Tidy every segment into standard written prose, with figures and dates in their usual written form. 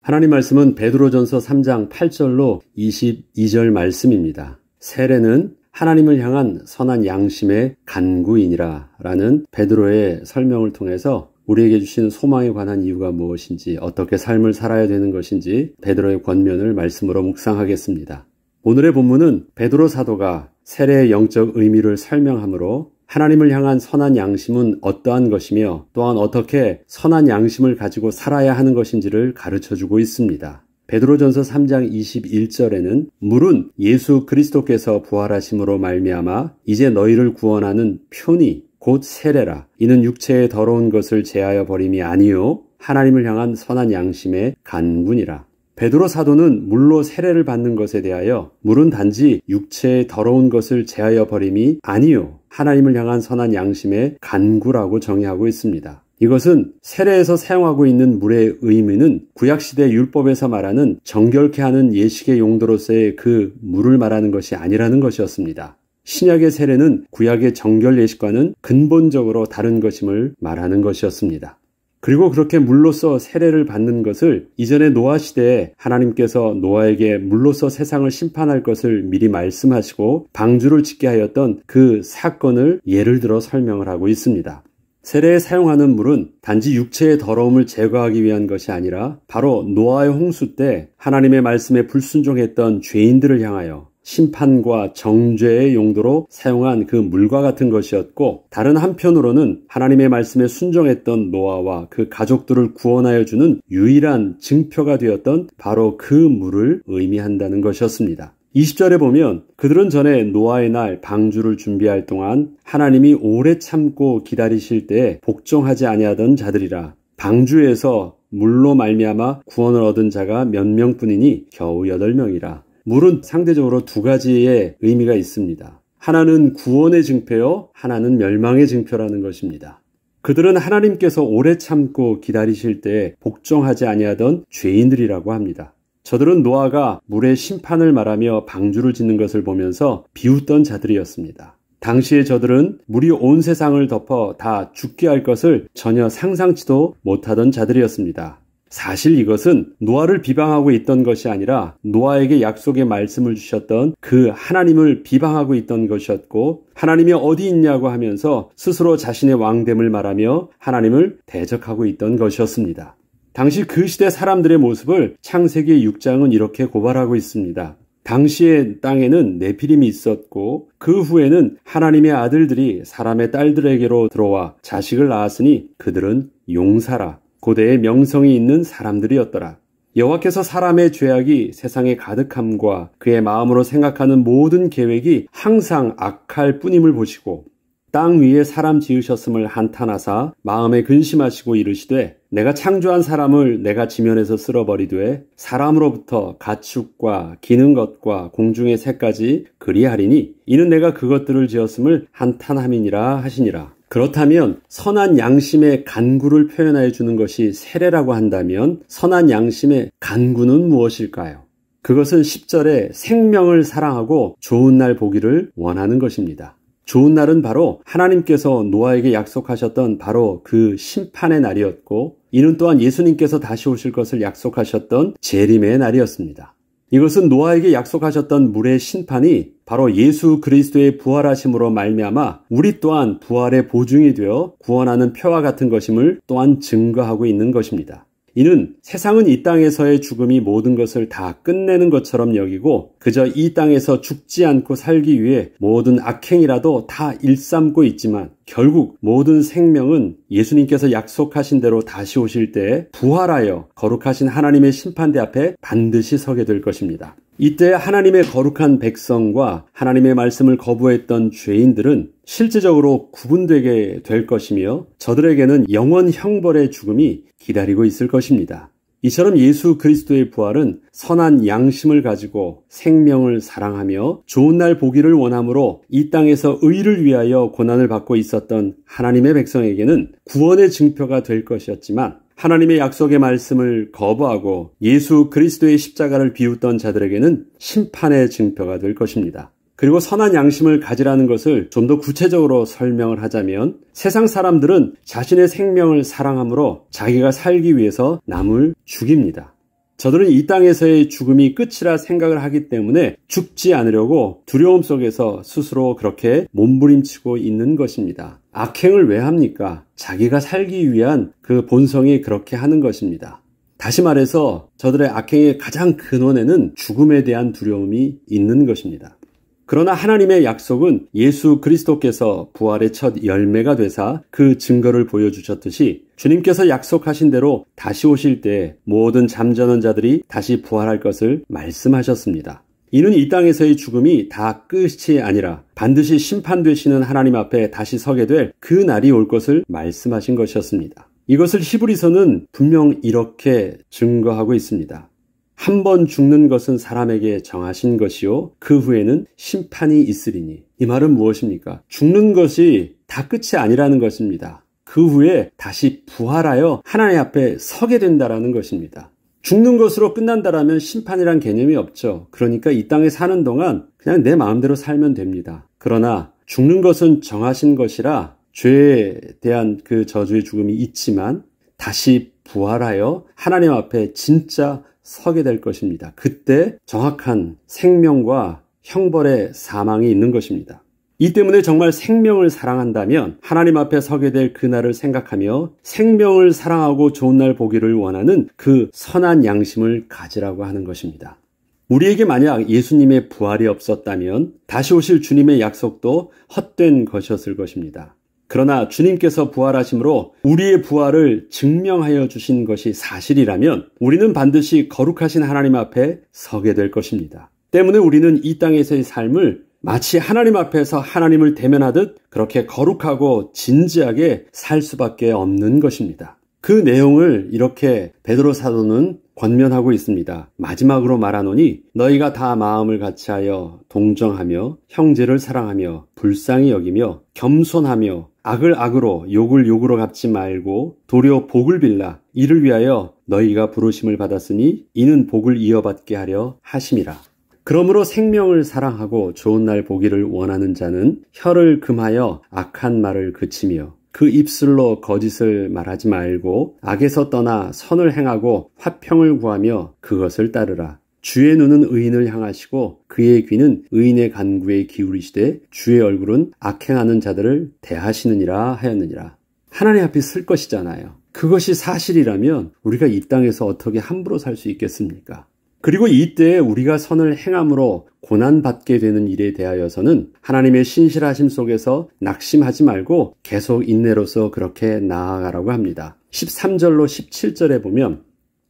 하나님 말씀은 베드로전서 3장 8절로 22절 말씀입니다. 세례는 하나님을 향한 선한 양심의 간구이니라 라는 베드로의 설명을 통해서 우리에게 주신 소망에 관한 이유가 무엇인지, 어떻게 삶을 살아야 되는 것인지 베드로의 권면을 말씀으로 묵상하겠습니다. 오늘의 본문은 베드로 사도가 세례의 영적 의미를 설명하므로 하나님을 향한 선한 양심은 어떠한 것이며 또한 어떻게 선한 양심을 가지고 살아야 하는 것인지를 가르쳐주고 있습니다. 베드로전서 3장 21절에는 물은 예수 그리스도께서 부활하심으로 말미암아 이제 너희를 구원하는 표니 곧 세례라. 이는 육체의 더러운 것을 제하여 버림이 아니요 하나님을 향한 선한 양심의 간구니라. 베드로 사도는 물로 세례를 받는 것에 대하여 물은 단지 육체의 더러운 것을 제하여 버림이 아니요 하나님을 향한 선한 양심의 간구라고 정의하고 있습니다. 이것은 세례에서 사용하고 있는 물의 의미는 구약시대 율법에서 말하는 정결케 하는 예식의 용도로서의 그 물을 말하는 것이 아니라는 것이었습니다. 신약의 세례는 구약의 정결 예식과는 근본적으로 다른 것임을 말하는 것이었습니다. 그리고 그렇게 물로서 세례를 받는 것을 이전의 노아 시대에 하나님께서 노아에게 물로서 세상을 심판할 것을 미리 말씀하시고 방주를 짓게 하였던 그 사건을 예를 들어 설명을 하고 있습니다. 세례에 사용하는 물은 단지 육체의 더러움을 제거하기 위한 것이 아니라 바로 노아의 홍수 때 하나님의 말씀에 불순종했던 죄인들을 향하여 심판과 정죄의 용도로 사용한 그 물과 같은 것이었고, 다른 한편으로는 하나님의 말씀에 순종했던 노아와 그 가족들을 구원하여 주는 유일한 증표가 되었던 바로 그 물을 의미한다는 것이었습니다. 20절에 보면 그들은 전에 노아의 날 방주를 준비할 동안 하나님이 오래 참고 기다리실 때에 복종하지 아니하던 자들이라. 방주에서 물로 말미암아 구원을 얻은 자가 몇 명뿐이니 겨우 8명이라. 물은 상대적으로 두 가지의 의미가 있습니다. 하나는 구원의 증표요, 하나는 멸망의 증표라는 것입니다. 그들은 하나님께서 오래 참고 기다리실 때 복종하지 아니하던 죄인들이라고 합니다. 저들은 노아가 물의 심판을 말하며 방주를 짓는 것을 보면서 비웃던 자들이었습니다. 당시에 저들은 물이 온 세상을 덮어 다 죽게 할 것을 전혀 상상치도 못하던 자들이었습니다. 사실 이것은 노아를 비방하고 있던 것이 아니라 노아에게 약속의 말씀을 주셨던 그 하나님을 비방하고 있던 것이었고, 하나님이 어디 있냐고 하면서 스스로 자신의 왕됨을 말하며 하나님을 대적하고 있던 것이었습니다. 당시 그 시대 사람들의 모습을 창세기 6장은 이렇게 고발하고 있습니다. 당시의 땅에는 네피림이 있었고 그 후에는 하나님의 아들들이 사람의 딸들에게로 들어와 자식을 낳았으니 그들은 용사라. 고대의 명성이 있는 사람들이었더라. 여호와께서 사람의 죄악이 세상에 가득함과 그의 마음으로 생각하는 모든 계획이 항상 악할 뿐임을 보시고 땅 위에 사람 지으셨음을 한탄하사 마음에 근심하시고 이르시되 내가 창조한 사람을 내가 지면에서 쓸어버리되 사람으로부터 가축과 기는 것과 공중의 새까지 그리하리니 이는 내가 그것들을 지었음을 한탄함이니라 하시니라. 그렇다면 선한 양심의 간구를 표현하여 주는 것이 세례라고 한다면 선한 양심의 간구는 무엇일까요? 그것은 10절에 생명을 사랑하고 좋은 날 보기를 원하는 것입니다. 좋은 날은 바로 하나님께서 노아에게 약속하셨던 바로 그 심판의 날이었고, 이는 또한 예수님께서 다시 오실 것을 약속하셨던 재림의 날이었습니다. 이것은 노아에게 약속하셨던 물의 심판이 바로 예수 그리스도의 부활하심으로 말미암아 우리 또한 부활의 보증이 되어 구원하는 표와 같은 것임을 또한 증거하고 있는 것입니다. 이는 세상은 이 땅에서의 죽음이 모든 것을 다 끝내는 것처럼 여기고 그저 이 땅에서 죽지 않고 살기 위해 모든 악행이라도 다 일삼고 있지만 결국 모든 생명은 예수님께서 약속하신 대로 다시 오실 때 부활하여 거룩하신 하나님의 심판대 앞에 반드시 서게 될 것입니다. 이때 하나님의 거룩한 백성과 하나님의 말씀을 거부했던 죄인들은 실제적으로 구분되게 될 것이며 저들에게는 영원 형벌의 죽음이 기다리고 있을 것입니다. 이처럼 예수 그리스도의 부활은 선한 양심을 가지고 생명을 사랑하며 좋은 날 보기를 원함으로 이 땅에서 의를 위하여 고난을 받고 있었던 하나님의 백성에게는 구원의 증표가 될 것이었지만 하나님의 약속의 말씀을 거부하고 예수 그리스도의 십자가를 비웃던 자들에게는 심판의 증표가 될 것입니다. 그리고 선한 양심을 가지라는 것을 좀 더 구체적으로 설명을 하자면 세상 사람들은 자신의 생명을 사랑함으로 자기가 살기 위해서 남을 죽입니다. 저들은 이 땅에서의 죽음이 끝이라 생각을 하기 때문에 죽지 않으려고 두려움 속에서 스스로 그렇게 몸부림치고 있는 것입니다. 악행을 왜 합니까? 자기가 살기 위한 그 본성이 그렇게 하는 것입니다. 다시 말해서 저들의 악행의 가장 근원에는 죽음에 대한 두려움이 있는 것입니다. 그러나 하나님의 약속은 예수 그리스도께서 부활의 첫 열매가 되사 그 증거를 보여주셨듯이 주님께서 약속하신 대로 다시 오실 때 모든 잠자는 자들이 다시 부활할 것을 말씀하셨습니다. 이는 이 땅에서의 죽음이 다 끝이 아니라 반드시 심판되시는 하나님 앞에 다시 서게 될 그 날이 올 것을 말씀하신 것이었습니다. 이것을 히브리서는 분명 이렇게 증거하고 있습니다. 한 번 죽는 것은 사람에게 정하신 것이요 그 후에는 심판이 있으리니. 이 말은 무엇입니까? 죽는 것이 다 끝이 아니라는 것입니다. 그 후에 다시 부활하여 하나님 앞에 서게 된다라는 것입니다. 죽는 것으로 끝난다라면 심판이란 개념이 없죠. 그러니까 이 땅에 사는 동안 그냥 내 마음대로 살면 됩니다. 그러나 죽는 것은 정하신 것이라 죄에 대한 그 저주의 죽음이 있지만 다시 부활하여 하나님 앞에 진짜 서게 될 것입니다. 그때 정확한 생명과 형벌의 사망이 있는 것입니다. 이 때문에 정말 생명을 사랑한다면 하나님 앞에 서게 될 그날을 생각하며 생명을 사랑하고 좋은 날 보기를 원하는 그 선한 양심을 가지라고 하는 것입니다. 우리에게 만약 예수님의 부활이 없었다면 다시 오실 주님의 약속도 헛된 것이었을 것입니다. 그러나 주님께서 부활하심으로 우리의 부활을 증명하여 주신 것이 사실이라면 우리는 반드시 거룩하신 하나님 앞에 서게 될 것입니다. 때문에 우리는 이 땅에서의 삶을 마치 하나님 앞에서 하나님을 대면하듯 그렇게 거룩하고 진지하게 살 수밖에 없는 것입니다. 그 내용을 이렇게 베드로 사도는 권면하고 있습니다. 마지막으로 말하노니 너희가 다 마음을 같이하여 동정하며 형제를 사랑하며 불쌍히 여기며 겸손하며 악을 악으로 욕을 욕으로 갚지 말고 도리어 복을 빌라. 이를 위하여 너희가 부르심을 받았으니 이는 복을 이어받게 하려 하심이라. 그러므로 생명을 사랑하고 좋은 날 보기를 원하는 자는 혀를 금하여 악한 말을 그치며 그 입술로 거짓을 말하지 말고 악에서 떠나 선을 행하고 화평을 구하며 그것을 따르라. 주의 눈은 의인을 향하시고 그의 귀는 의인의 간구에 기울이시되 주의 얼굴은 악행하는 자들을 대하시느니라 하였느니라. 하나님 앞에 쓸 것이잖아요. 그것이 사실이라면 우리가 이 땅에서 어떻게 함부로 살 수 있겠습니까? 그리고 이때 우리가 선을 행함으로 고난받게 되는 일에 대하여서는 하나님의 신실하심 속에서 낙심하지 말고 계속 인내로서 그렇게 나아가라고 합니다. 13절로 17절에 보면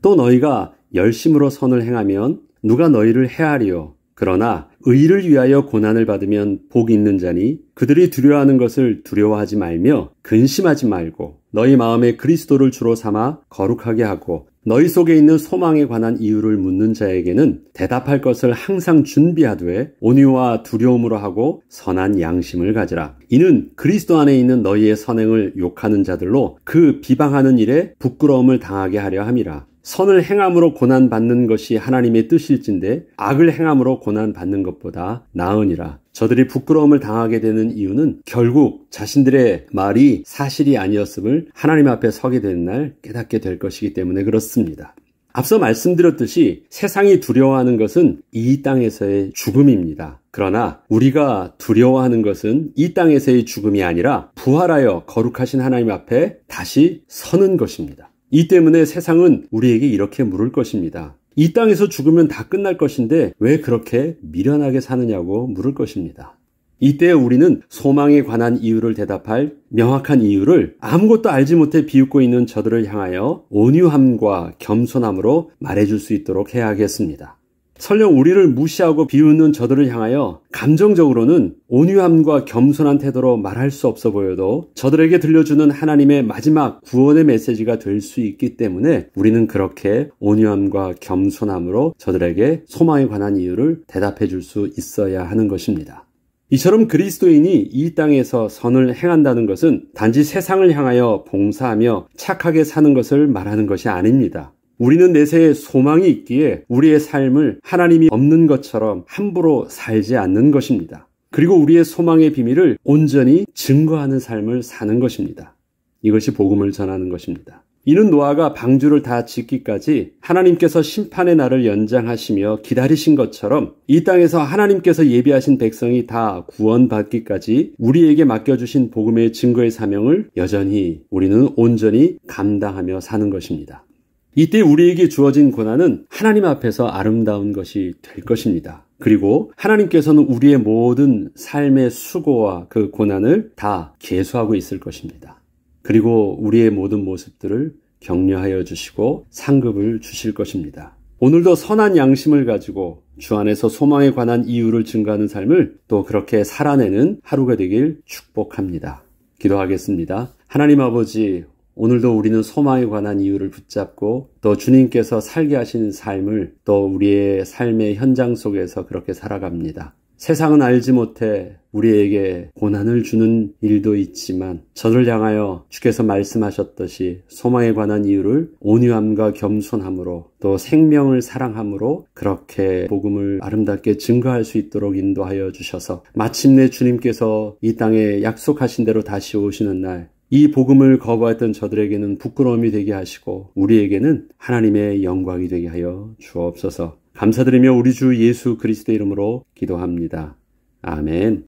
또 너희가 열심으로 선을 행하면 누가 너희를 해하리요. 그러나 의를 위하여 고난을 받으면 복이 있는 자니 그들이 두려워하는 것을 두려워하지 말며 근심하지 말고 너희 마음에 그리스도를 주로 삼아 거룩하게 하고 너희 속에 있는 소망에 관한 이유를 묻는 자에게는 대답할 것을 항상 준비하되 온유와 두려움으로 하고 선한 양심을 가지라. 이는 그리스도 안에 있는 너희의 선행을 욕하는 자들로 그 비방하는 일에 부끄러움을 당하게 하려 함이라. 선을 행함으로 고난받는 것이 하나님의 뜻일진데 악을 행함으로 고난받는 것보다 나으니라. 저들이 부끄러움을 당하게 되는 이유는 결국 자신들의 말이 사실이 아니었음을 하나님 앞에 서게 되는 날 깨닫게 될 것이기 때문에 그렇습니다. 앞서 말씀드렸듯이 세상이 두려워하는 것은 이 땅에서의 죽음입니다. 그러나 우리가 두려워하는 것은 이 땅에서의 죽음이 아니라 부활하여 거룩하신 하나님 앞에 다시 서는 것입니다. 이 때문에 세상은 우리에게 이렇게 물을 것입니다. 이 땅에서 죽으면 다 끝날 것인데 왜 그렇게 미련하게 사느냐고 물을 것입니다. 이때 우리는 소망에 관한 이유를 대답할 명확한 이유를 아무것도 알지 못해 비웃고 있는 저들을 향하여 온유함과 겸손함으로 말해줄 수 있도록 해야 하겠습니다. 설령 우리를 무시하고 비웃는 저들을 향하여 감정적으로는 온유함과 겸손한 태도로 말할 수 없어 보여도 저들에게 들려주는 하나님의 마지막 구원의 메시지가 될 수 있기 때문에 우리는 그렇게 온유함과 겸손함으로 저들에게 소망에 관한 이유를 대답해 줄 수 있어야 하는 것입니다. 이처럼 그리스도인이 이 땅에서 선을 행한다는 것은 단지 세상을 향하여 봉사하며 착하게 사는 것을 말하는 것이 아닙니다. 우리는 내세에 소망이 있기에 우리의 삶을 하나님이 없는 것처럼 함부로 살지 않는 것입니다. 그리고 우리의 소망의 비밀을 온전히 증거하는 삶을 사는 것입니다. 이것이 복음을 전하는 것입니다. 이는 노아가 방주를 다 짓기까지 하나님께서 심판의 날을 연장하시며 기다리신 것처럼 이 땅에서 하나님께서 예비하신 백성이 다 구원받기까지 우리에게 맡겨주신 복음의 증거의 사명을 여전히 우리는 온전히 감당하며 사는 것입니다. 이때 우리에게 주어진 고난은 하나님 앞에서 아름다운 것이 될 것입니다. 그리고 하나님께서는 우리의 모든 삶의 수고와 그 고난을 다 계수하고 있을 것입니다. 그리고 우리의 모든 모습들을 격려하여 주시고 상급을 주실 것입니다. 오늘도 선한 양심을 가지고 주 안에서 소망에 관한 이유를 증거하는 삶을 또 그렇게 살아내는 하루가 되길 축복합니다. 기도하겠습니다. 하나님 아버지, 오늘도 우리는 소망에 관한 이유를 붙잡고 또 주님께서 살게 하신 삶을 또 우리의 삶의 현장 속에서 그렇게 살아갑니다. 세상은 알지 못해 우리에게 고난을 주는 일도 있지만 저를 향하여 주께서 말씀하셨듯이 소망에 관한 이유를 온유함과 겸손함으로 또 생명을 사랑함으로 그렇게 복음을 아름답게 증거할 수 있도록 인도하여 주셔서 마침내 주님께서 이 땅에 약속하신 대로 다시 오시는 날 이 복음을 거부했던 저들에게는 부끄러움이 되게 하시고 우리에게는 하나님의 영광이 되게 하여 주옵소서. 감사드리며 우리 주 예수 그리스도의 이름으로 기도합니다. 아멘.